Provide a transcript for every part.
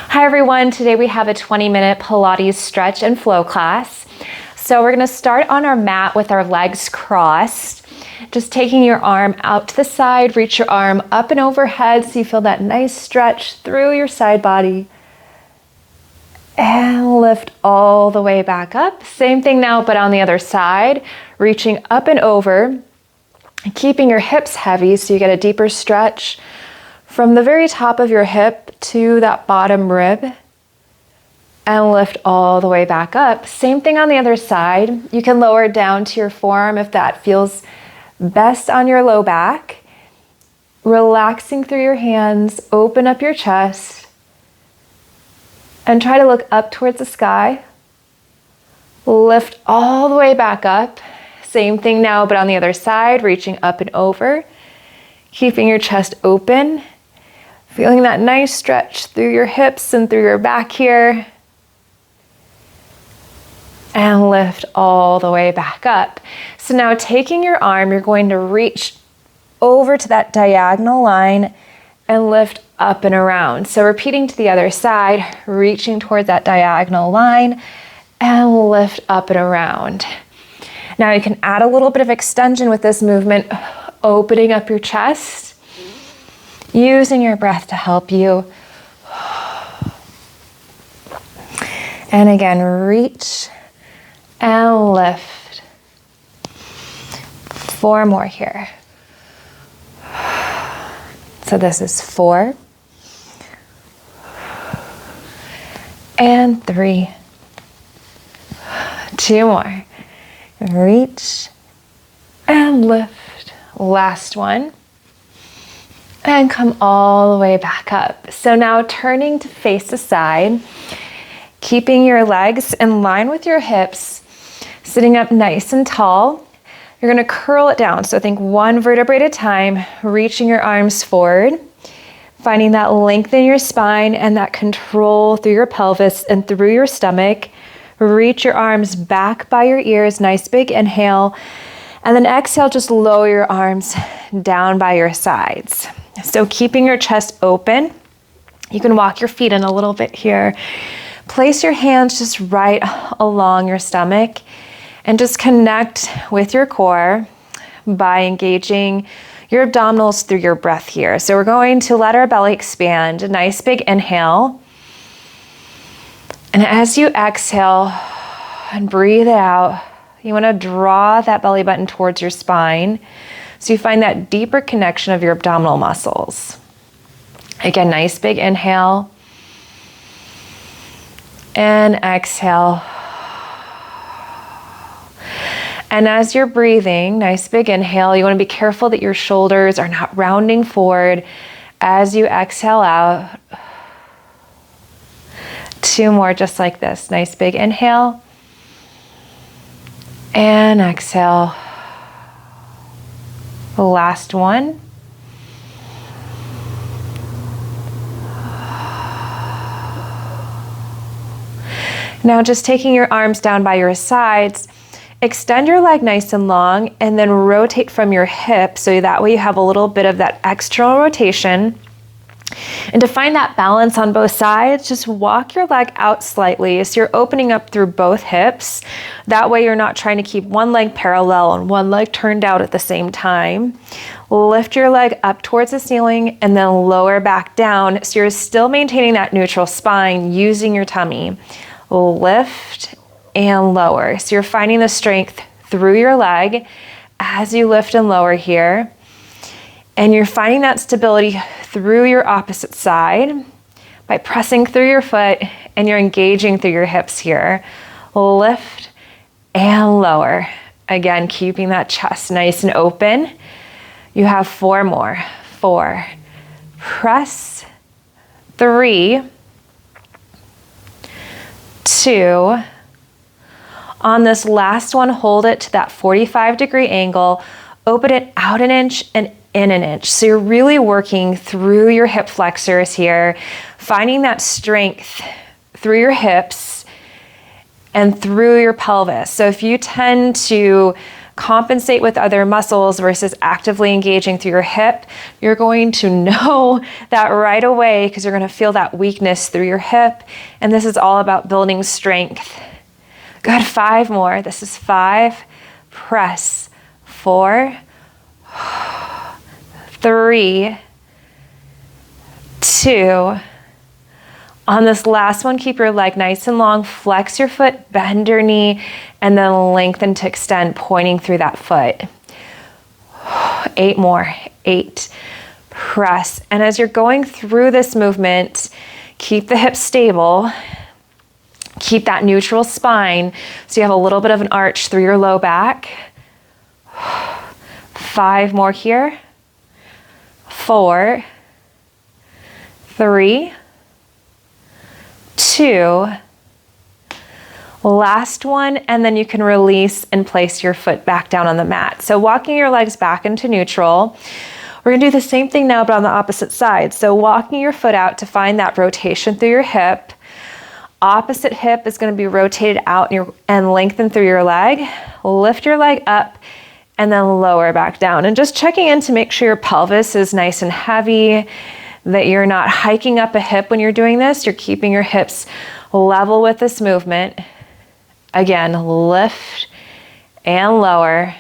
Hi everyone, today we have a 20-minute Pilates stretch and flow class. So we're gonna start on our mat with our legs crossed. Just taking your arm out to the side, reach your arm up and overhead so you feel that nice stretch through your side body. And lift all the way back up. Same thing now, but on the other side, reaching up and over, keeping your hips heavy so you get a deeper stretch from the very top of your hip to that bottom rib, and lift all the way back up. Same thing on the other side. You can lower down to your forearm if that feels best on your low back. Relaxing through your hands, open up your chest, and try to look up towards the sky. Lift all the way back up. Same thing now, but on the other side, reaching up and over, keeping your chest open. Feeling that nice stretch through your hips and through your back here. And lift all the way back up. So now taking your arm, you're going to reach over to that diagonal line and lift up and around. So repeating to the other side, reaching towards that diagonal line and lift up and around. Now you can add a little bit of extension with this movement, opening up your chest. Using your breath to help you. And again, reach and lift. 4 more here. So this is 4. And 3. 2 more. Reach and lift. Last one. And come all the way back up. So now turning to face the side, keeping your legs in line with your hips, sitting up nice and tall. You're gonna curl it down. So think 1 vertebrae at a time, reaching your arms forward, finding that length in your spine and that control through your pelvis and through your stomach. Reach your arms back by your ears, nice big inhale. And then exhale, just lower your arms down by your sides. So keeping your chest open, you can walk your feet in a little bit here. Place your hands just right along your stomach and just connect with your core by engaging your abdominals through your breath here. So we're going to let our belly expand, a nice big inhale. And as you exhale and breathe it out, you want to draw that belly button towards your spine so you find that deeper connection of your abdominal muscles. Again, nice big inhale. And exhale. And as you're breathing, nice big inhale, you want to be careful that your shoulders are not rounding forward as you exhale out. 2 more just like this. Nice big inhale. And exhale. The last one. Now just taking your arms down by your sides, extend your leg nice and long and then rotate from your hip so that way you have a little bit of that external rotation. And to find that balance on both sides, just walk your leg out slightly so you're opening up through both hips. That way you're not trying to keep one leg parallel and one leg turned out at the same time. Lift your leg up towards the ceiling and then lower back down so you're still maintaining that neutral spine using your tummy. Lift and lower. So you're finding the strength through your leg as you lift and lower here. And you're finding that stability through your opposite side by pressing through your foot and you're engaging through your hips here. Lift and lower. Again, keeping that chest nice and open. You have 4 more. 4. Press. 3. 2. On this last one, hold it to that 45-degree angle. Open it out an inch and in an inch. So you're really working through your hip flexors here, finding that strength through your hips and through your pelvis. So if you tend to compensate with other muscles versus actively engaging through your hip, you're going to know that right away because you're going to feel that weakness through your hip. And this is all about building strength. Good, 5 more. This is 5. Press. 4, 3, 2. On this last one, keep your leg nice and long. Flex your foot, bend your knee, and then lengthen to extend, pointing through that foot. 8 more. 8. Press. And as you're going through this movement, keep the hips stable. Keep that neutral spine so you have a little bit of an arch through your low back. 5 more here. 4, 3, 2. Last one, and then you can release and place your foot back down on the mat. So walking your legs back into neutral. We're gonna do the same thing now, but on the opposite side. So walking your foot out to find that rotation through your hip. Opposite hip is going to be rotated out and lengthen through your leg. Lift your leg up and then lower back down. And just checking in to make sure your pelvis is nice and heavy, that you're not hiking up a hip when you're doing this. You're keeping your hips level with this movement. Again, lift and lower.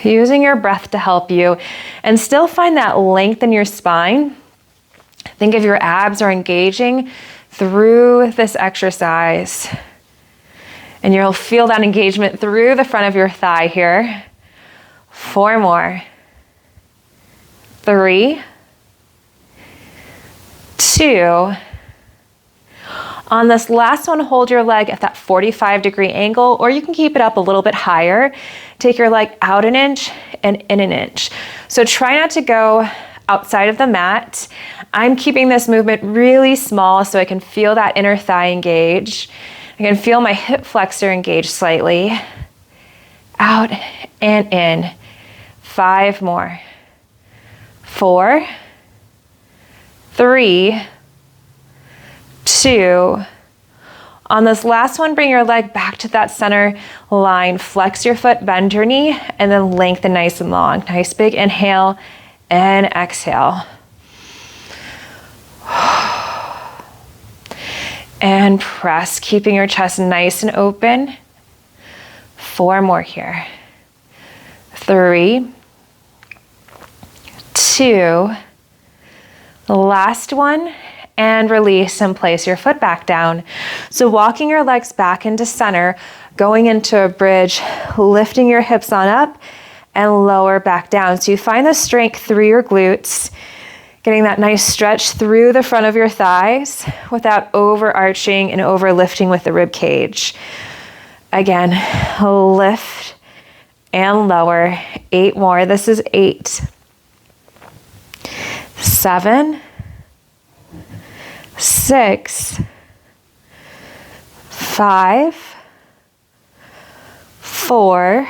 Using your breath to help you. And still find that length in your spine. Think of your abs are engaging through this exercise. And you'll feel that engagement through the front of your thigh here. 4 more. 3, 2. On this last one, hold your leg at that 45-degree angle, or you can keep it up a little bit higher. Take your leg out an inch and in an inch. So try not to go outside of the mat. I'm keeping this movement really small so I can feel that inner thigh engage. I can feel my hip flexor engage slightly. Out and in. 5 more. 4, 3, 2. On this last one, bring your leg back to that center line. Flex your foot, bend your knee, and then lengthen nice and long. Nice big inhale and exhale. And press, keeping your chest nice and open. 4 more here. 3, 2. The last one, and release and place your foot back down. So walking your legs back into center, going into a bridge, lifting your hips on up and lower back down. So you find the strength through your glutes, getting that nice stretch through the front of your thighs without overarching and overlifting with the rib cage. Again, lift and lower. 8 more. This is 8. 7, 6, 5, 4,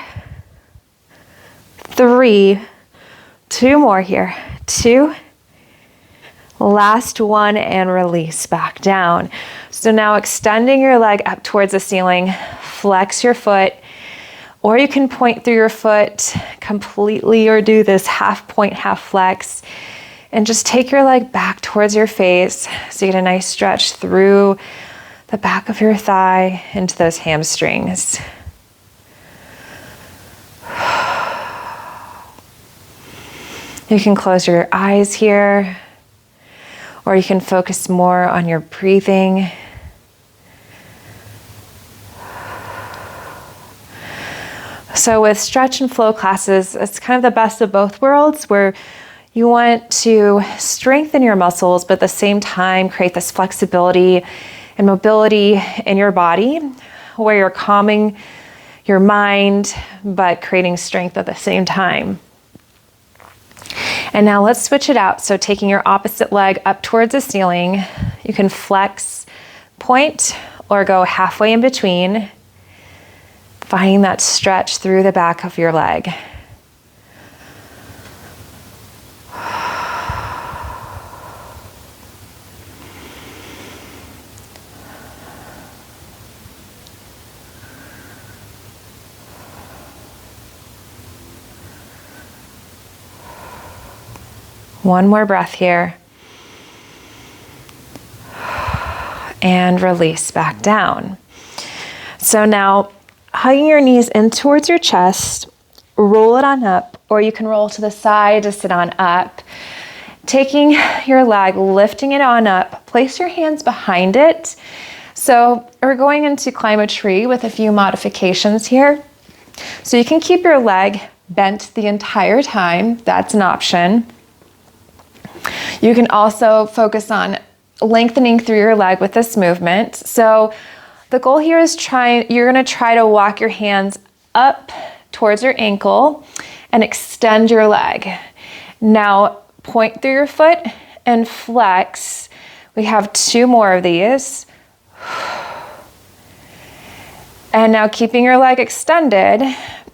3, 2 more here. 2. Last one, and release back down. So now extending your leg up towards the ceiling, flex your foot, or you can point through your foot completely or do this half point, half flex, and just take your leg back towards your face so you get a nice stretch through the back of your thigh into those hamstrings. You can close your eyes here, or you can focus more on your breathing. So with stretch and flow classes, it's kind of the best of both worlds, where you want to strengthen your muscles, but at the same time create this flexibility and mobility in your body, where you're calming your mind, but creating strength at the same time. And now let's switch it out. So taking your opposite leg up towards the ceiling, you can flex, point, or go halfway in between, finding that stretch through the back of your leg. One more breath here. And release back down. So now, hugging your knees in towards your chest, roll it on up, or you can roll to the side to sit on up. Taking your leg, lifting it on up, place your hands behind it. So we're going into climb a tree with a few modifications here. So you can keep your leg bent the entire time. That's an option. You can also focus on lengthening through your leg with this movement. So the goal here is you're going to try to walk your hands up towards your ankle and extend your leg. Now point through your foot and flex. We have 2 more of these. And now keeping your leg extended,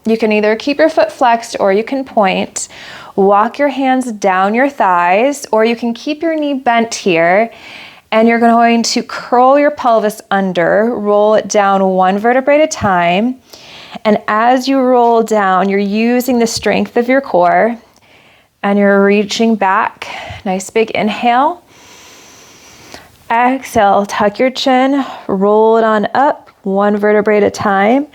you can either keep your foot flexed or you can point. Walk your hands down your thighs, or you can keep your knee bent here, and you're going to curl your pelvis under, roll it down 1 vertebrae at a time. And as you roll down, you're using the strength of your core, and you're reaching back. Nice big inhale. Exhale, tuck your chin, roll it on up, 1 vertebrae at a time,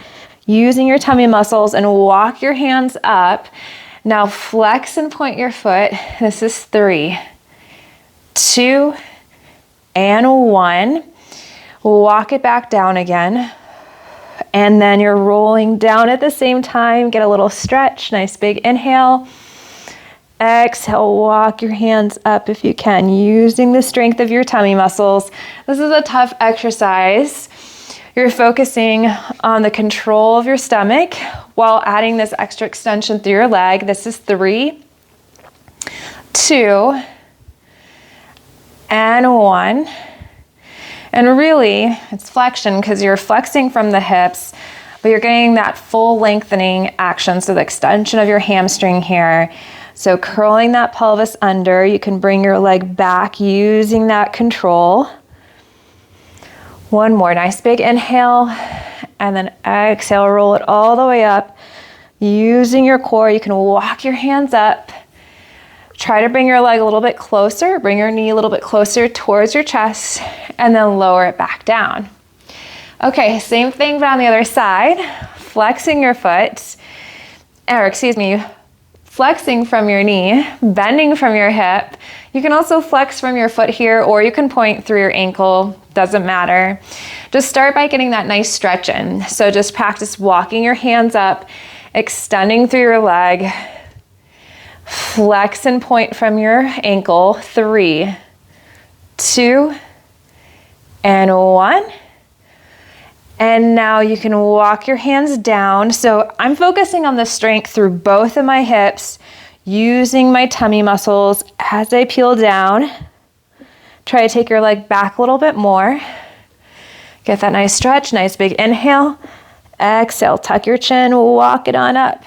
using your tummy muscles, and walk your hands up. Now flex and point your foot. This is 3, 2, and 1. Walk it back down again. And then you're rolling down at the same time. Get a little stretch. Nice big inhale. Exhale, walk your hands up if you can, using the strength of your tummy muscles. This is a tough exercise. You're focusing on the control of your stomach while adding this extra extension through your leg. This is 3, 2, and 1. And really, it's flexion because you're flexing from the hips, but you're getting that full lengthening action, so the extension of your hamstring here. So curling that pelvis under, you can bring your leg back using that control. 1 more, nice big inhale, and then exhale, roll it all the way up. Using your core, you can walk your hands up. Try to bring your leg a little bit closer, bring your knee a little bit closer towards your chest, and then lower it back down. Okay, same thing but on the other side. Flexing your foot, flexing from your knee, bending from your hip. You can also flex from your foot here, or you can point through your ankle, doesn't matter. Just start by getting that nice stretch in. So just practice walking your hands up, extending through your leg, flex and point from your ankle. 3, 2, and 1. And now you can walk your hands down. So I'm focusing on the strength through both of my hips, using my tummy muscles as I peel down. Try to take your leg back a little bit more. Get that nice stretch, nice big inhale. Exhale, tuck your chin, walk it on up.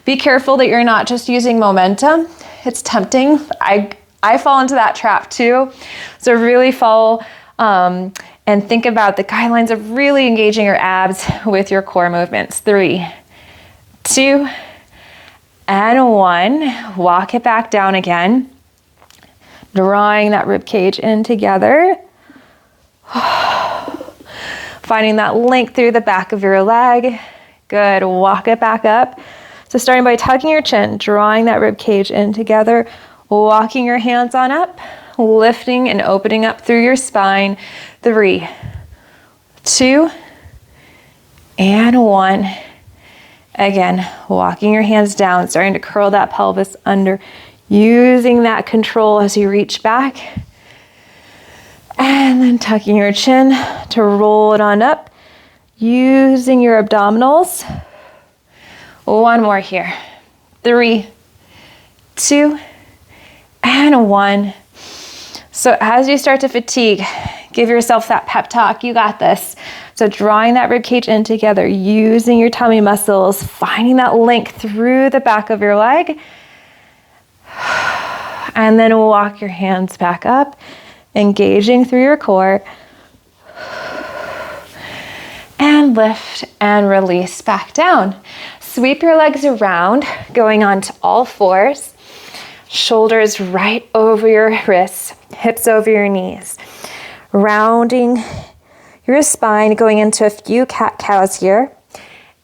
Be careful that you're not just using momentum. It's tempting. I fall into that trap too. So really follow and think about the guidelines of really engaging your abs with your core movements. 3, 2, and 1. Walk it back down again. Drawing that rib cage in together. Finding that length through the back of your leg. Good, walk it back up. So starting by tucking your chin, drawing that rib cage in together, walking your hands on up, lifting and opening up through your spine. 3, 2, and 1. Again, walking your hands down, starting to curl that pelvis under, using that control as you reach back. And then tucking your chin to roll it on up, using your abdominals. 1 more here. 3, 2, and 1. So as you start to fatigue, give yourself that pep talk. You got this. So drawing that rib cage in together, using your tummy muscles, finding that length through the back of your leg. And then walk your hands back up, engaging through your core. And lift and release back down. Sweep your legs around, going onto all fours. Shoulders right over your wrists, hips over your knees. Rounding your spine, going into a few cat-cows here.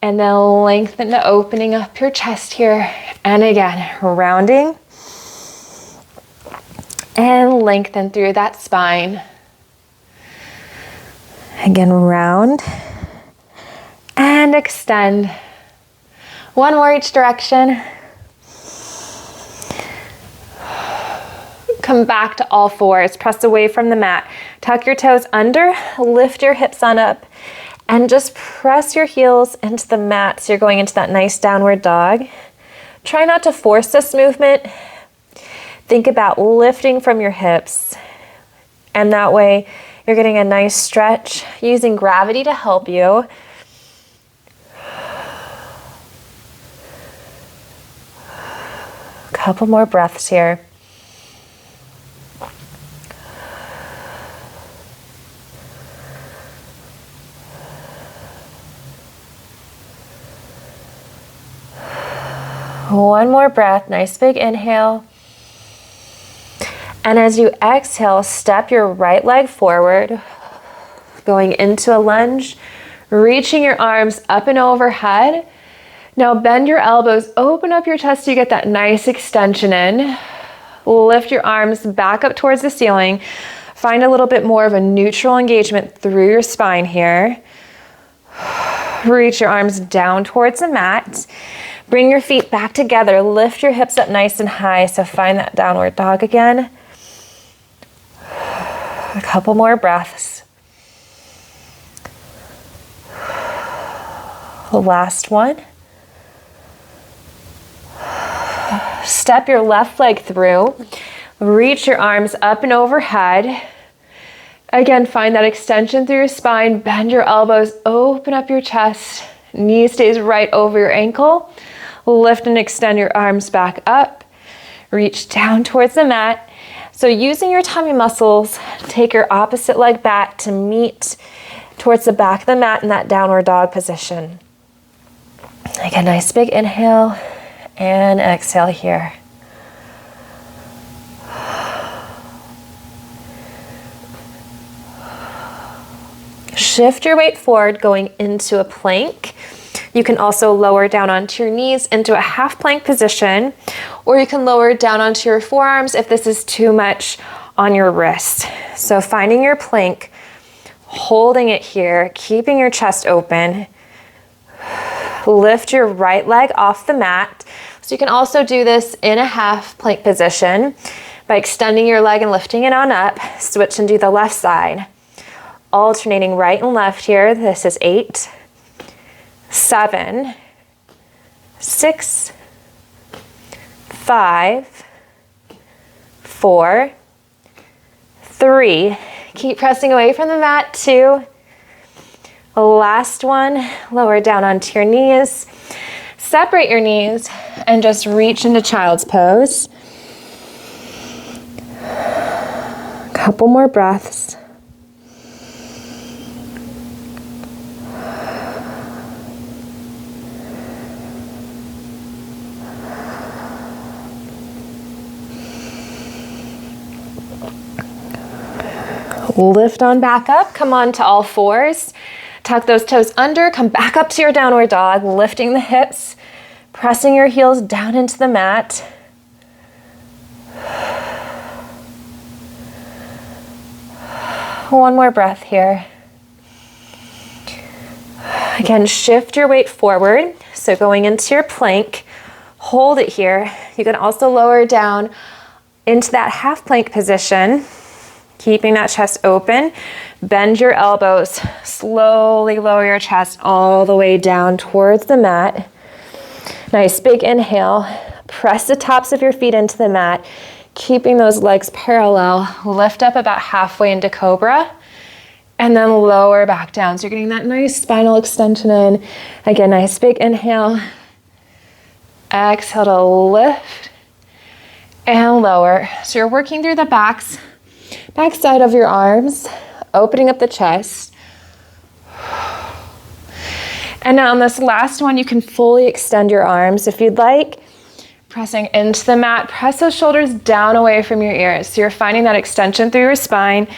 And then lengthen to opening up your chest here. And again, rounding. And lengthen through that spine. Again, round. And extend. One more each direction. Come back to all fours. Press away from the mat. Tuck your toes under. Lift your hips on up. And just press your heels into the mat so you're going into that nice downward dog. Try not to force this movement. Think about lifting from your hips. And that way you're getting a nice stretch, using gravity to help you. Couple more breaths here. One more breath, nice big inhale. And as you exhale, step your right leg forward, going into a lunge, reaching your arms up and overhead. Now bend your elbows, open up your chest so you get that nice extension in. Lift your arms back up towards the ceiling. Find a little bit more of a neutral engagement through your spine here. Reach your arms down towards the mat. Bring your feet back together. Lift your hips up nice and high. So find that downward dog again. A couple more breaths. The last one. Step your left leg through. Reach your arms up and overhead. Again, find that extension through your spine. Bend your elbows, open up your chest. Knee stays right over your ankle. Lift and extend your arms back up. Reach down towards the mat. So using your tummy muscles, take your opposite leg back to meet towards the back of the mat in that downward dog position. Take a nice big inhale and exhale here. Shift your weight forward, going into a plank. You can also lower down onto your knees into a half plank position, or you can lower down onto your forearms if this is too much on your wrist. So finding your plank, holding it here, keeping your chest open. Lift your right leg off the mat. So you can also do this in a half plank position by extending your leg and lifting it on up. Switch and do the left side. Alternating right and left here. This is 8, 7, 6, 5, 4, 3. Keep pressing away from the mat. 2. Last one. Lower down onto your knees. Separate your knees and just reach into child's pose. Couple more breaths. Lift on back up, come on to all fours. Tuck those toes under, come back up to your downward dog, lifting the hips, pressing your heels down into the mat. One more breath here. Again, shift your weight forward. So going into your plank, hold it here. You can also lower down into that half plank position. Keeping that chest open, bend your elbows, slowly lower your chest all the way down towards the mat. Nice big inhale, press the tops of your feet into the mat, keeping those legs parallel. Lift up about halfway into cobra, and then lower back down. So you're getting that nice spinal extension in. Again, nice big inhale. Exhale to lift and lower. So you're working through the back side of your arms, opening up the chest. And now on this last one, you can fully extend your arms if you'd like. Pressing into the mat, press those shoulders down away from your ears. So you're finding that extension through your spine.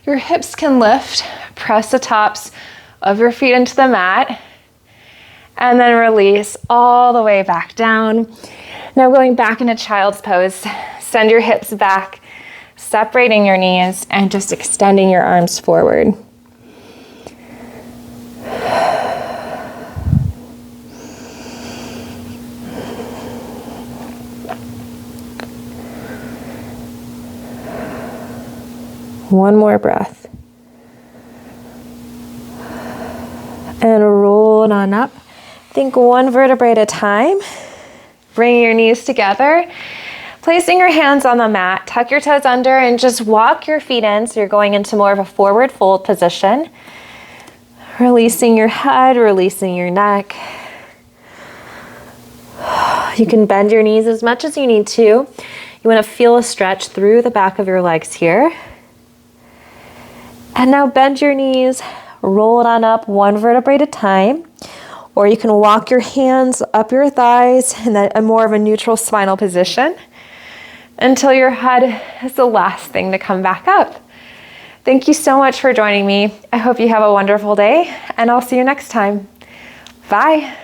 Your hips can lift. Press the tops of your feet into the mat. And then release all the way back down. Now going back into child's pose. Send your hips back, separating your knees, and just extending your arms forward. One more breath. And roll it on up. Think one vertebrae at a time. Bring your knees together. Placing your hands on the mat, tuck your toes under and just walk your feet in. So you're going into more of a forward fold position. Releasing your head, releasing your neck. You can bend your knees as much as you need to. You want to feel a stretch through the back of your legs here. And now bend your knees, roll it on up one vertebrae at a time. Or you can walk your hands up your thighs in a more of a neutral spinal position until your head is the last thing to come back up. Thank you so much for joining me. I hope you have a wonderful day, and I'll see you next time. Bye.